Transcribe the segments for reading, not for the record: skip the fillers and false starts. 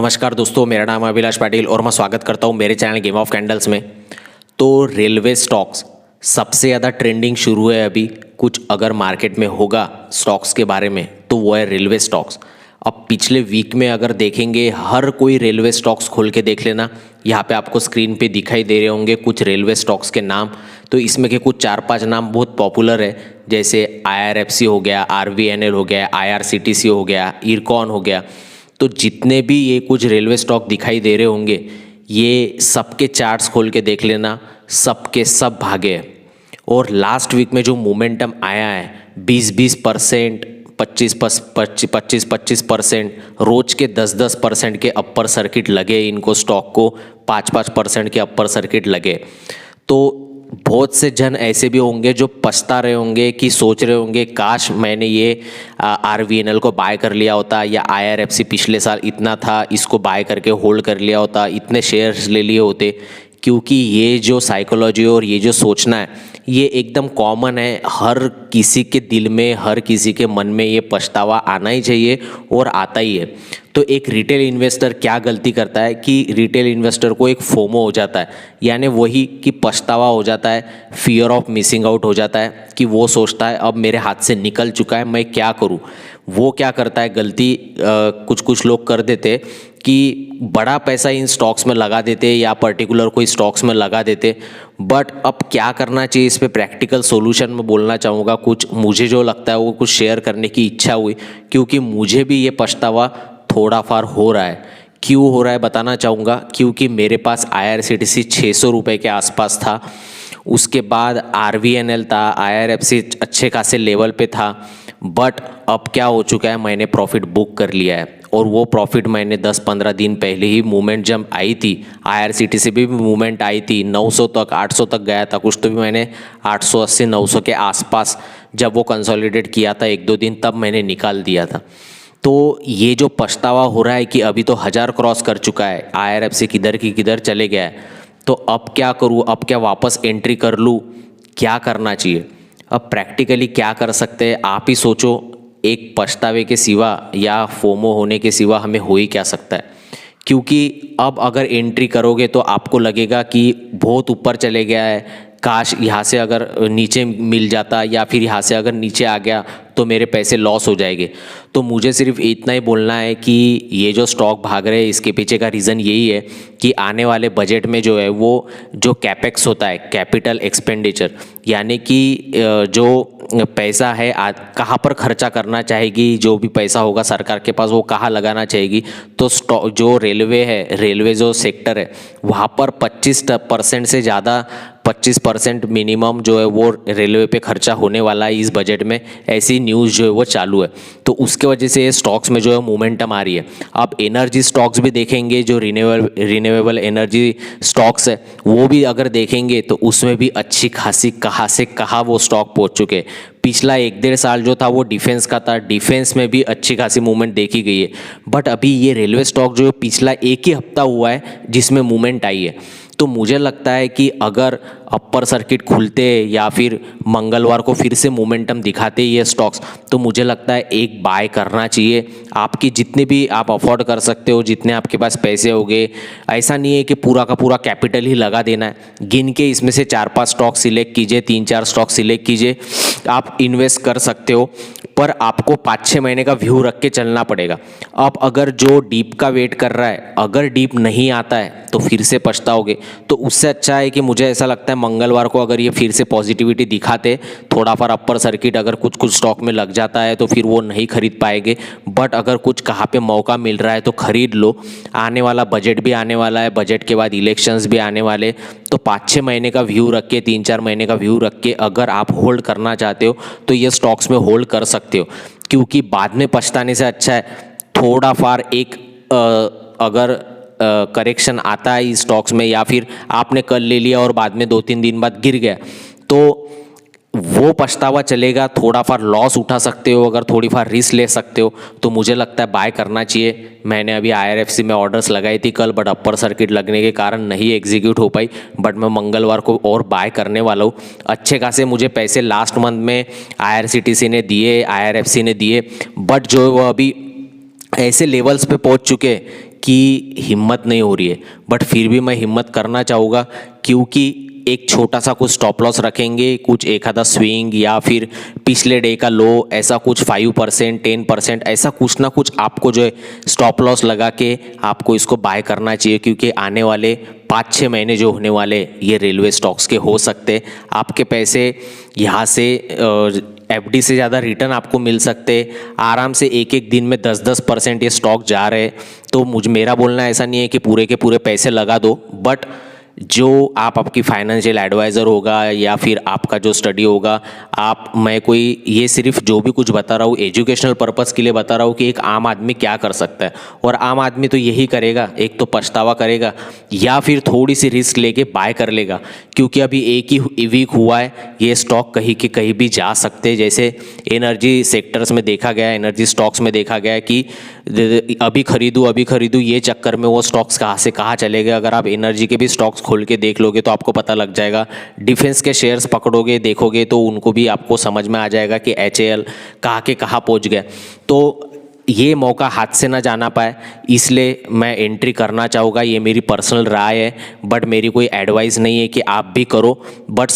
नमस्कार दोस्तों, मेरा नाम है अभिलाष पाटिल और मैं स्वागत करता हूं मेरे चैनल गेम ऑफ कैंडल्स में। तो रेलवे स्टॉक्स सबसे ज़्यादा ट्रेंडिंग शुरू है अभी। कुछ अगर मार्केट में होगा स्टॉक्स के बारे में तो वो है रेलवे स्टॉक्स। अब पिछले वीक में अगर देखेंगे, हर कोई रेलवे स्टॉक्स खोल के देख लेना। यहाँ पे आपको स्क्रीन पे दिखाई दे रहे होंगे कुछ रेलवे स्टॉक्स के नाम। तो इसमें के कुछ 4-5 नाम बहुत पॉपुलर है, जैसे IRFC हो गया, RVNL हो गया, IRCTC हो गया, इरकॉन हो गया। तो जितने भी ये कुछ रेलवे स्टॉक दिखाई दे रहे होंगे, ये सबके चार्ट्स खोल के देख लेना, सबके सब भागे हैं। और लास्ट वीक में जो मोमेंटम आया है 20-20%, 25-25%, रोज के 10-10% के अपर सर्किट लगे इनको, स्टॉक को 5-5% के अपर सर्किट लगे। तो बहुत से जन ऐसे भी होंगे जो पछता रहे होंगे कि सोच रहे होंगे काश मैंने ये RVNL को बाय कर लिया होता, या IRFC पिछले साल इतना था इसको बाय करके होल्ड कर लिया होता, इतने शेयर्स ले लिए होते। क्योंकि ये जो साइकोलॉजी और ये जो सोचना है ये एकदम कॉमन है, हर किसी के दिल में, हर किसी के मन में ये पछतावा आना ही चाहिए और आता ही है। तो एक रिटेल इन्वेस्टर क्या गलती करता है कि रिटेल इन्वेस्टर को एक फोमो हो जाता है, यानी वही कि पछतावा हो जाता है, फियर ऑफ मिसिंग आउट हो जाता है कि वो सोचता है अब मेरे हाथ से निकल चुका है, मैं क्या करूँ। वो क्या करता है, गलती कुछ लोग कर देते कि बड़ा पैसा इन स्टॉक्स में लगा देते या पर्टिकुलर कोई स्टॉक्स में लगा देते। बट अब क्या करना चाहिए, इस पे प्रैक्टिकल सॉल्यूशन में बोलना चाहूँगा। कुछ मुझे जो लगता है वो कुछ शेयर करने की इच्छा हुई, क्योंकि मुझे भी ये पछतावा थोड़ा फार हो रहा है। क्यों हो रहा है बताना चाहूँगा। क्योंकि मेरे पास IRCTC 600 रुपये के आसपास था, उसके बाद RVNL था, IRFC अच्छे खासे लेवल पे था। बट अब क्या हो चुका है, मैंने प्रॉफिट बुक कर लिया है। और वो प्रॉफिट मैंने 10-15 दिन पहले ही, मूवमेंट जब आई थी, IRCTC भी मूवमेंट आई थी 900 तक, 800 तक गया था कुछ, तो भी मैंने 880-900 के आसपास जब वो कंसोलिडेट किया था 1-2 दिन, तब मैंने निकाल दिया था। तो ये जो पछतावा हो रहा है कि अभी तो 1000 क्रॉस कर चुका है, IRFC किधर की किधर चले गया है, तो अब क्या करूँ, अब क्या वापस एंट्री कर लूँ, क्या करना चाहिए। अब प्रैक्टिकली क्या कर सकते हैं आप ही सोचो। एक पछतावे के सिवा या फोमो होने के सिवा हमें हो ही क्या सकता है। क्योंकि अब अगर एंट्री करोगे तो आपको लगेगा कि बहुत ऊपर चले गया है, काश यहाँ से अगर नीचे मिल जाता, या फिर यहाँ से अगर नीचे आ गया तो मेरे पैसे लॉस हो जाएंगे। तो मुझे सिर्फ इतना ही बोलना है कि ये जो स्टॉक भाग रहे हैं इसके पीछे का रीज़न यही है कि आने वाले बजट में जो है वो जो कैपेक्स होता है, कैपिटल एक्सपेंडिचर, यानी कि जो पैसा है कहाँ पर खर्चा करना चाहेगी, जो भी पैसा होगा सरकार के पास वो कहाँ लगाना चाहेगी। तो स्टॉक जो रेलवे है, रेलवे जो सेक्टर है, वहाँ पर 25% से ज़्यादा, 25% मिनिमम जो है वो रेलवे पे खर्चा होने वाला है इस बजट में, ऐसी न्यूज़ जो है वो चालू है। तो उसके वजह से ये स्टॉक्स में जो है मोमेंटम आ रही है। आप एनर्जी स्टॉक्स भी देखेंगे, जो रिन्यूएबल एनर्जी स्टॉक्स है वो भी अगर देखेंगे तो उसमें भी अच्छी खासी कहाँ से कहाँ वो स्टॉक पहुँच चुके। पिछला 1-1.5 साल जो था वो डिफेंस का था, डिफेंस में भी अच्छी खासी मूवमेंट देखी गई है। बट अभी ये रेलवे स्टॉक जो है पिछला 1 ही हफ्ता हुआ है जिसमें मूवमेंट आई है। तो मुझे लगता है कि अगर अपर सर्किट खुलते या फिर मंगलवार को फिर से मोमेंटम दिखाते ये स्टॉक्स, तो मुझे लगता है एक बाय करना चाहिए। आपकी जितने भी आप अफोर्ड कर सकते हो, जितने आपके पास पैसे होंगे, ऐसा नहीं है कि पूरा का पूरा कैपिटल ही लगा देना है। गिन के इसमें से 4-5 स्टॉक सिलेक्ट कीजिए, 3-4 स्टॉक सिलेक्ट कीजिए, आप इन्वेस्ट कर सकते हो। पर आपको 5-6 महीने का व्यू रख के चलना पड़ेगा। अब अगर जो डीप का वेट कर रहा है, अगर डीप नहीं आता है तो फिर से पछताओगे। तो उससे अच्छा है कि मुझे ऐसा लगता है मंगलवार को अगर ये फिर से पॉजिटिविटी दिखाते, थोड़ा फार अपर सर्किट अगर कुछ स्टॉक में लग जाता है तो फिर वो नहीं खरीद पाएंगे। बट अगर कुछ कहाँ पे मौका मिल रहा है तो खरीद लो। आने वाला बजट भी आने वाला है, बजट के बाद इलेक्शंस भी आने वाले, तो 5-6 महीने का व्यू रख के, 3-4 महीने का व्यू रख के अगर आप होल्ड करना चाहते हो तो ये स्टॉक्स में होल्ड कर सकते हो। क्योंकि बाद में पछताने से अच्छा है थोड़ा फार एक अगर करेक्शन आता है इस स्टॉक्स में, या फिर आपने कल ले लिया और बाद में 2-3 दिन बाद गिर गया, तो वो पछतावा चलेगा। थोड़ा फार लॉस उठा सकते हो, अगर थोड़ी फार रिस्क ले सकते हो तो मुझे लगता है बाय करना चाहिए। मैंने अभी IRFC में ऑर्डर्स लगाई थी कल, बट अपर सर्किट लगने के कारण नहीं एग्जीक्यूट हो पाई। बट मैं मंगलवार को और बाय करने वाला हूँ। अच्छे खासे मुझे पैसे लास्ट मंथ में IRCTC ने दिए, IRFC ने दिए, बट जो वो अभी ऐसे लेवल्स पे पहुँच चुके कि हिम्मत नहीं हो रही है, बट फिर भी मैं हिम्मत करना चाहूँगा, क्योंकि एक छोटा सा कुछ स्टॉप लॉस रखेंगे, कुछ एक आधा स्विंग या फिर पिछले डे का लो, ऐसा कुछ 5% 10% ऐसा कुछ ना कुछ आपको जो है स्टॉप लॉस लगा के आपको इसको बाय करना चाहिए, क्योंकि आने वाले 5-6 महीने जो होने वाले ये रेलवे स्टॉक्स के हो सकते। आपके पैसे यहाँ से एफडी से ज़्यादा रिटर्न आपको मिल सकते, आराम से एक एक दिन में 10-10% ये स्टॉक जा रहे। तो मेरा बोलना ऐसा नहीं है कि पूरे के पूरे पैसे लगा दो, बट जो आपकी फाइनेंशियल एडवाइज़र होगा या फिर आपका जो स्टडी होगा, मैं कोई ये सिर्फ जो भी कुछ बता रहा हूँ एजुकेशनल पर्पस के लिए बता रहा हूँ कि एक आम आदमी क्या कर सकता है। और आम आदमी तो यही करेगा, एक तो पछतावा करेगा या फिर थोड़ी सी रिस्क लेके बाय कर लेगा, क्योंकि अभी एक ही वीक हुआ है, ये स्टॉक कहीं के कहीं भी जा सकते हैं। जैसे एनर्जी सेक्टर्स में देखा गया है, एनर्जी स्टॉक्स में देखा गया है कि अभी खरीदूँ ये चक्कर में वो स्टॉक्स कहाँ से कहाँ चले गए। अगर आप एनर्जी के भी स्टॉक्स खोल के देख लोगे तो आपको पता लग जाएगा। डिफेंस के शेयर्स पकड़ोगे देखोगे तो उनको भी आपको समझ में आ जाएगा कि HAL कहाँ के कहाँ पहुँच गए। तो ये मौका हाथ से ना जाना पाए, इसलिए मैं एंट्री करना चाहूँगा। ये मेरी पर्सनल राय है, बट मेरी कोई एडवाइस नहीं है कि आप भी करो। बट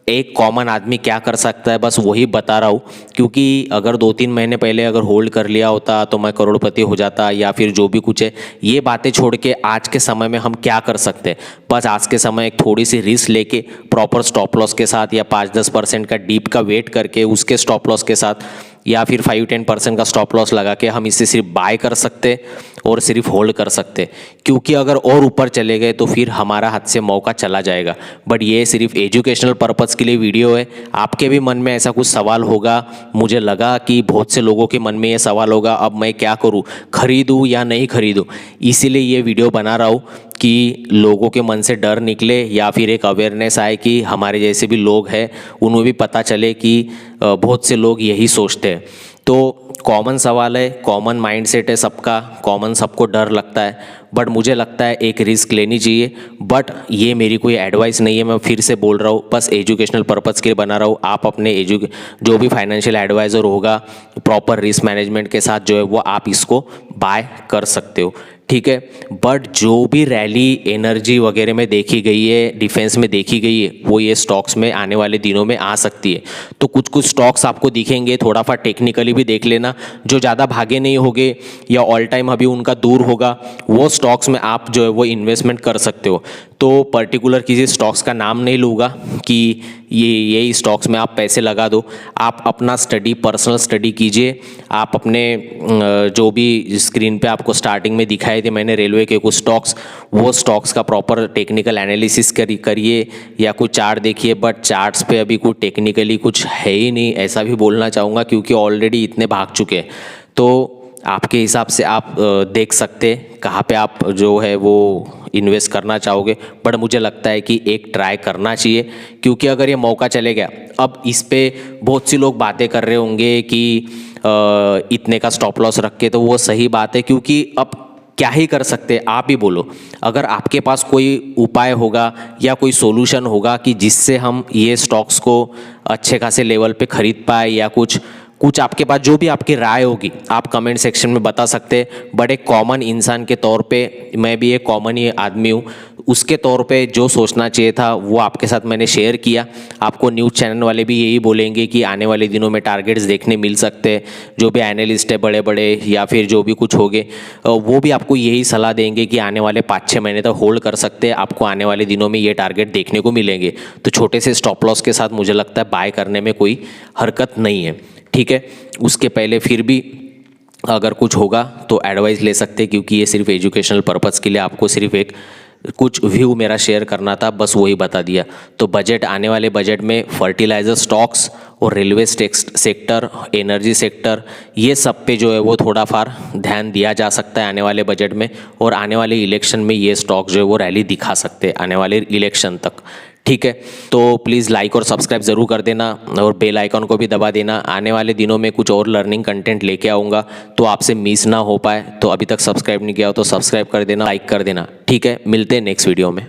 एक कॉमन आदमी क्या कर सकता है बस वही बता रहा हूँ, क्योंकि अगर 2-3 महीने पहले अगर होल्ड कर लिया होता तो मैं करोड़पति हो जाता, या फिर जो भी कुछ है। ये बातें छोड़ के आज के समय में हम क्या कर सकते हैं, बस आज के समय एक थोड़ी सी रिस्क लेके प्रॉपर स्टॉप लॉस के साथ या 5-10% का डीप का वेट करके उसके स्टॉप लॉस के साथ, या फिर 5-10% का स्टॉप लॉस लगा के हम इसे सिर्फ बाय कर सकते और सिर्फ होल्ड कर सकते, क्योंकि अगर और ऊपर चले गए तो फिर हमारा हाथ से मौका चला जाएगा। बट ये सिर्फ एजुकेशनल पर्पस के लिए वीडियो है। आपके भी मन में ऐसा कुछ सवाल होगा, मुझे लगा कि बहुत से लोगों के मन में ये सवाल होगा, अब मैं क्या करूँ, खरीदूँ या नहीं खरीदूँ। इसीलिए ये वीडियो बना रहा हूँ कि लोगों के मन से डर निकले या फिर एक अवेयरनेस आए कि हमारे जैसे भी लोग हैं उन्हें भी पता चले कि बहुत से लोग यही सोचते हैं। तो कॉमन सवाल है, कॉमन माइंडसेट है सबका, कॉमन सबको डर लगता है, बट मुझे लगता है एक रिस्क लेनी चाहिए। बट ये मेरी कोई एडवाइस नहीं है, मैं फिर से बोल रहा हूँ, बस एजुकेशनल पर्पस के लिए बना रहा हूँ। आप अपने जो भी फाइनेंशियल एडवाइज़र होगा प्रॉपर रिस्क मैनेजमेंट के साथ जो है वो आप इसको बाय कर सकते हो, ठीक है। बट जो भी रैली एनर्जी वगैरह में देखी गई है, डिफेंस में देखी गई है, वो ये स्टॉक्स में आने वाले दिनों में आ सकती है। तो कुछ कुछ स्टॉक्स आपको दिखेंगे, थोड़ा सा टेक्निकली भी देख लेना, जो ज़्यादा भागे नहीं होंगे या ऑल टाइम अभी उनका दूर होगा, वो स्टॉक्स में आप जो है वो इन्वेस्टमेंट कर सकते हो। तो पर्टिकुलर किसी स्टॉक्स का नाम नहीं लूँगा कि यही स्टॉक्स में आप पैसे लगा दो। आप अपना स्टडी, पर्सनल स्टडी कीजिए। आप अपने जो भी स्क्रीन पे आपको स्टार्टिंग में दिखाए थे मैंने रेलवे के कुछ स्टॉक्स, वो स्टॉक्स का प्रॉपर टेक्निकल एनालिसिस करिए या कुछ चार्ट देखिए। बट चार्ट्स पे अभी कुछ टेक्निकली कुछ है ही नहीं, ऐसा भी बोलना चाहूँगा, क्योंकि ऑलरेडी इतने भाग चुके हैं। तो आपके हिसाब से आप देख सकते कहाँ पे आप जो है वो इन्वेस्ट करना चाहोगे। बट मुझे लगता है कि एक ट्राई करना चाहिए, क्योंकि अगर ये मौका चले गया, अब इस पे बहुत सी लोग बातें कर रहे होंगे कि इतने का स्टॉप लॉस रख के, तो वो सही बात है, क्योंकि अब क्या ही कर सकते हैं, आप ही बोलो। अगर आपके पास कोई उपाय होगा या कोई सोल्यूशन होगा कि जिससे हम ये स्टॉक्स को अच्छे खासे लेवल पे खरीद पाए, या कुछ आपके पास जो भी आपकी राय होगी आप कमेंट सेक्शन में बता सकते हैं। बट एक कॉमन इंसान के तौर पे, मैं भी एक कॉमन ही आदमी हूँ, उसके तौर पे जो सोचना चाहिए था वो आपके साथ मैंने शेयर किया। आपको न्यूज़ चैनल वाले भी यही बोलेंगे कि आने वाले दिनों में टारगेट्स देखने मिल सकते हैं। जो भी एनालिस्ट है बड़े बड़े या फिर जो भी कुछ होंगे, वो भी आपको यही सलाह देंगे कि आने वाले 5-6 महीने तक होल्ड कर सकते हैं, आपको आने वाले दिनों में ये टारगेट देखने को मिलेंगे। तो छोटे से स्टॉप लॉस के साथ मुझे लगता है बाय करने में कोई हरकत नहीं है, ठीक है। उसके पहले फिर भी अगर कुछ होगा तो एडवाइस ले सकते हैं, क्योंकि ये सिर्फ एजुकेशनल पर्पस के लिए आपको सिर्फ एक कुछ व्यू मेरा शेयर करना था, बस वही बता दिया। तो बजट, आने वाले बजट में फर्टिलाइजर स्टॉक्स और रेलवे सेक्टर, एनर्जी सेक्टर, ये सब पे जो है वो थोड़ा फार ध्यान दिया जा सकता है आने वाले बजट में। और आने वाले इलेक्शन में ये स्टॉक जो है वो रैली दिखा सकते हैं आने वाले इलेक्शन तक, ठीक है। तो प्लीज़ लाइक और सब्सक्राइब ज़रूर कर देना और बेल आइकन को भी दबा देना। आने वाले दिनों में कुछ और लर्निंग कंटेंट लेके आऊँगा, तो आपसे मिस ना हो पाए। तो अभी तक सब्सक्राइब नहीं किया हो तो सब्सक्राइब कर देना, लाइक कर देना, ठीक है। मिलते हैं नेक्स्ट वीडियो में।